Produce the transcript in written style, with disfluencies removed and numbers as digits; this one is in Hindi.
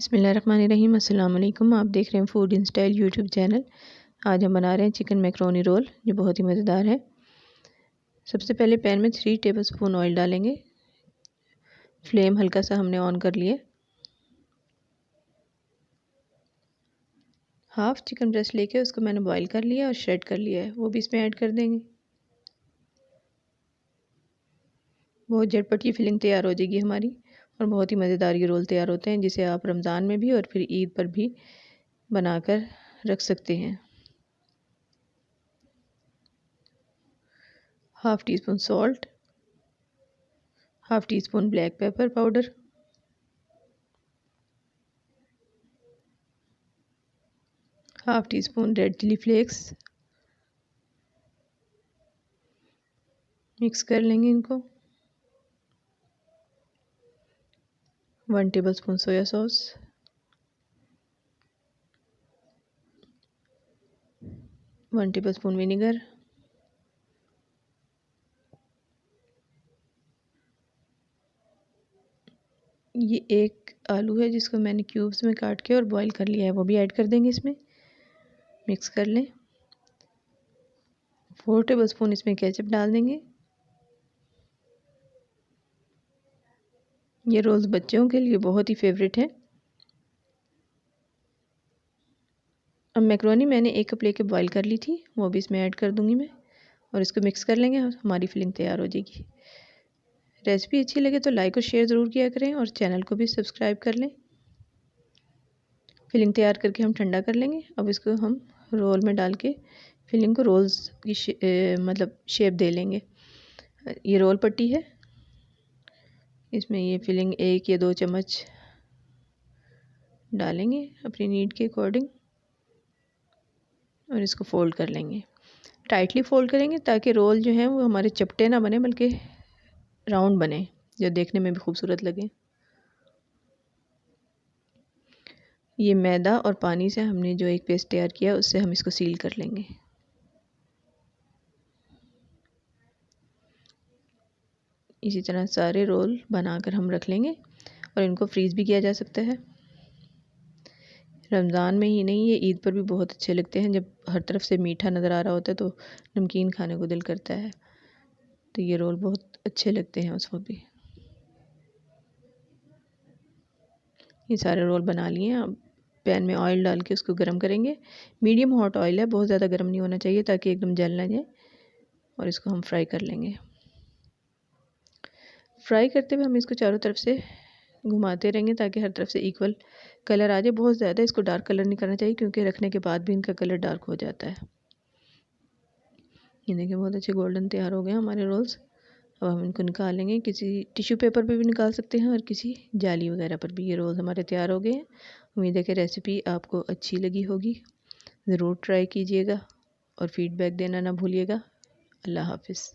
बिस्मिल्लाहिर्रहमानिर्रहीम। अस्सलाम वालेकुम। आप देख रहे हैं food in style YouTube channel. आज हम बना रहे हैं चिकन मैक्रोनी रोल, जो बहुत ही मज़ेदार है। सबसे पहले पैन में 3 टेबलस्पून ऑयल डालेंगे। फ्लेम हल्का सा हमने ऑन कर लिया। हाफ चिकन ब्रेस्ट लेके उसको मैंने बॉईल कर लिया और श्रेड कर लिया है, वो भी इसमें ऐड कर देंगे। बहुत झटपट ये फिलिंग तैयार हो जाएगी हमारी, और बहुत ही मज़ेदार ये रोल तैयार होते हैं, जिसे आप रमज़ान में भी और फिर ईद पर भी बनाकर रख सकते हैं। Half teaspoon salt, half teaspoon black pepper powder, half teaspoon red chilli flakes. Mix कर लेंगे इनको। 1 tablespoon soya sauce, 1 tablespoon vinegar, ये एक आलू है जिसको मैंने क्यूब्स में काट के और बॉईल कर लिया है, वो भी ऐड कर देंगे इसमें। मिक्स कर लें। 4 टेबलस्पून इसमें केचप डाल देंगे। ये रोल्स बच्चों के लिए बहुत ही फेवरेट है। अब मैक्रोनी मैंने 1 कप लेके बॉईल कर ली थी, वो भी इसमें ऐड कर दूंगी मैं, और इसको मिक्स कर लेंगे और हमारी फिलिंग तैयार हो जाएगी। रेसिपी अच्छी लगे तो लाइक और शेयर ज़रूर किया करें, और चैनल को भी सब्सक्राइब कर लें। फिलिंग तैयार करके हम ठंडा कर लेंगे। अब इसको हम रोल में डाल के फिलिंग को रोल्स की मतलब शेप दे लेंगे। ये रोल पट्टी है, इसमें ये फिलिंग 1 या 2 चम्मच डालेंगे अपनी नीड के अकॉर्डिंग, और इसको फोल्ड कर लेंगे। टाइटली फोल्ड करेंगे ताकि रोल जो है वो हमारे चपटे ना बने, बल्कि राउंड बने, जो देखने में भी खूबसूरत लगे। ये मैदा और पानी से हमने जो एक पेस्ट तैयार किया, उससे हम इसको सील कर लेंगे। इसी तरह सारे रोल बनाकर हम रख लेंगे, और इनको फ्रीज़ भी किया जा सकता है। रमज़ान में ही नहीं, ये ईद पर भी बहुत अच्छे लगते हैं। जब हर तरफ से मीठा नज़र आ रहा होता है तो नमकीन खाने को दिल करता है, तो ये रोल बहुत अच्छे लगते हैं उस वक्त भी। ये सारे रोल बना लिए हैं। अब पैन में ऑयल डाल के उसको गर्म करेंगे। मीडियम हॉट ऑयल है, बहुत ज़्यादा गर्म नहीं होना चाहिए ताकि एकदम जल ना जाए, और इसको हम फ्राई कर लेंगे। फ्राई करते हुए हम इसको चारों तरफ से घुमाते रहेंगे ताकि हर तरफ से इक्वल कलर आ जाए। बहुत ज़्यादा इसको डार्क कलर नहीं करना चाहिए, क्योंकि रखने के बाद भी इनका कलर डार्क हो जाता है। ये देखिए, बहुत अच्छे गोल्डन तैयार हो गए हमारे रोल्स। अब हम इनको निकालेंगे। किसी टिश्यू पेपर पे भी निकाल सकते हैं, और किसी जाली वगैरह पर भी। ये रोल्स हमारे तैयार हो गए हैं। उम्मीद है कि रेसिपी आपको अच्छी लगी होगी। ज़रूर ट्राई कीजिएगा और फीडबैक देना ना भूलिएगा। अल्लाह हाफ़िज़।